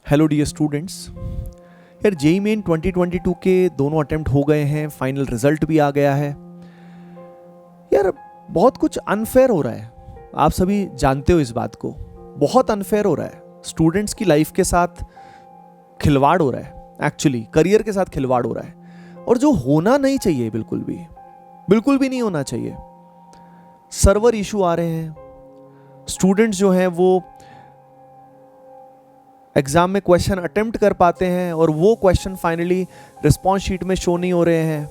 Hello dear students. यार JEE main 2022 के दोनों अटेम्प्ट हो गए हैं, फाइनल रिजल्ट भी आ गया है। यार बहुत कुछ अनफेयर हो रहा है, आप सभी जानते हो इस बात को। बहुत अनफेयर हो रहा है, स्टूडेंट्स की लाइफ के साथ खिलवाड़ हो रहा है, एक्चुअली करियर के साथ खिलवाड़ हो रहा है, और जो होना नहीं चाहिए, बिल्कुल भी नहीं होना चाहिए। सर्वर इशू आ रहे हैं, स्टूडेंट्स जो हैं वो एग्जाम में क्वेश्चन अटेम्प्ट कर पाते हैं और वो क्वेश्चन फाइनली रिस्पॉन्स शीट में शो नहीं हो रहे हैं।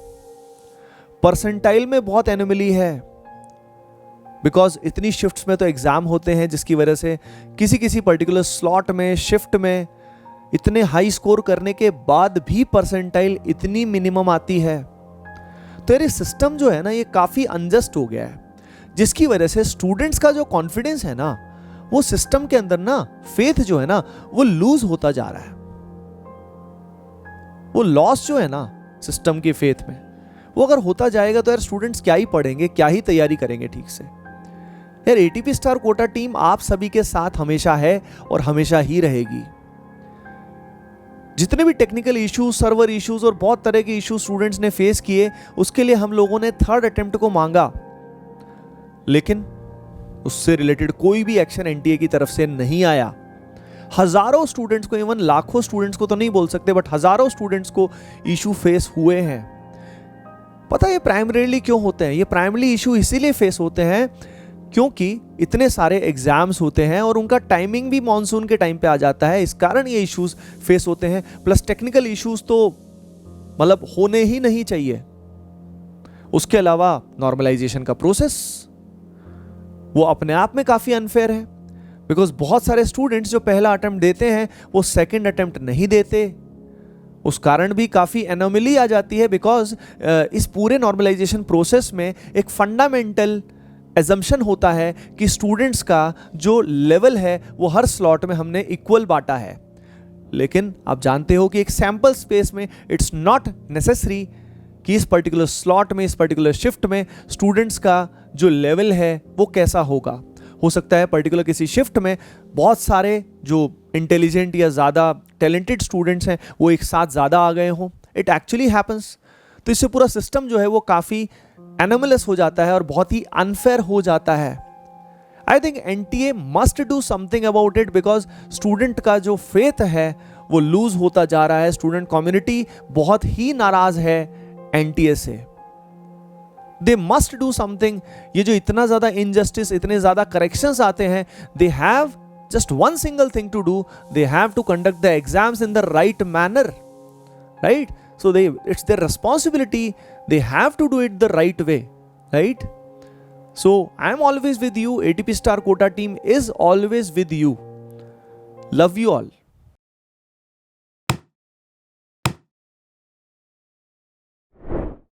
परसेंटाइल में बहुत एनोमली है, बिकॉज इतनी शिफ्ट्स में तो एग्जाम होते हैं जिसकी वजह से किसी पर्टिकुलर स्लॉट में, शिफ्ट में इतने हाई स्कोर करने के बाद भी परसेंटाइल इतनी मिनिमम आती है। तो ये सिस्टम जो है ना, ये काफी अनजस्ट हो गया है, जिसकी वजह से स्टूडेंट्स का जो कॉन्फिडेंस है ना, वो सिस्टम के अंदर ना, फेथ जो है ना, वो लूज होता जा रहा है। वो लॉस जो है ना सिस्टम की फेथ में, वो अगर होता जाएगा तो यार स्टूडेंट्स क्या ही पढ़ेंगे, क्या ही तैयारी करेंगे ठीक से। यार एटीपी स्टार कोटा टीम आप सभी के साथ हमेशा है और हमेशा ही रहेगी। जितने भी टेक्निकल इश्यूज, सर्वर इश्यूज और बहुत तरह के इश्यूज स्टूडेंट्स ने फेस किए, उसके लिए हम लोगों ने थर्ड अटेम्प्ट को मांगा, लेकिन उससे रिलेटेड कोई भी एक्शन एनटीए की तरफ से नहीं आया। हजारों स्टूडेंट्स को, इवन लाखों स्टूडेंट्स को तो नहीं बोल सकते, बट हजारों स्टूडेंट्स को इशू फेस हुए हैं। पता है ये प्राइमरीली क्यों होते हैं? ये प्राइमरी इशू इसीलिए फेस होते हैं क्योंकि इतने सारे एग्जाम्स होते हैं और उनका टाइमिंग भी मॉनसून के टाइम पे आ जाता है, इस कारण ये इश्यूज फेस होते हैं। प्लस टेक्निकल इश्यूज तो मतलब होने ही नहीं चाहिए। उसके अलावा नॉर्मलाइजेशन का प्रोसेस वो अपने आप में काफी अनफेयर है, बिकॉज बहुत सारे स्टूडेंट्स जो पहला अटेम्प्ट देते हैं वो सेकंड अटेम्प्ट नहीं देते। उस कारण भी काफी एनोमली आ जाती है, बिकॉज इस पूरे नॉर्मलाइजेशन प्रोसेस में एक फंडामेंटल एजम्पशन होता है कि स्टूडेंट्स का जो लेवल है वो हर स्लॉट में हमने इक्वल बांटा है। लेकिन आप जानते हो कि एक सैंपल स्पेस में इट्स नॉट नेसेसरी कि इस पर्टिकुलर स्लॉट में, इस पर्टिकुलर शिफ्ट में स्टूडेंट्स का जो लेवल है वो कैसा होगा। हो सकता है पर्टिकुलर किसी शिफ्ट में बहुत सारे जो इंटेलिजेंट या ज़्यादा टैलेंटेड स्टूडेंट्स हैं वो एक साथ ज़्यादा आ गए हों। It actually happens. तो इससे पूरा सिस्टम जो है वो काफ़ी एनोमलस हो जाता है और बहुत ही अनफेयर हो जाता है। I think NTA must do something about it, because student का जो फेथ है वो लूज होता जा रहा है। स्टूडेंट कम्युनिटी बहुत ही नाराज है एनटीए से। They must do something. ये जो इतना ज्यादा इनजस्टिस, इतने ज्यादा करेक्शंस आते हैं, they have just one single thing to do, they have to conduct the exams in the right manner, right? So it's their responsibility, they have to do it the right way, right? So I'm always with you. ATP Star Kota team is always with you. Love you all.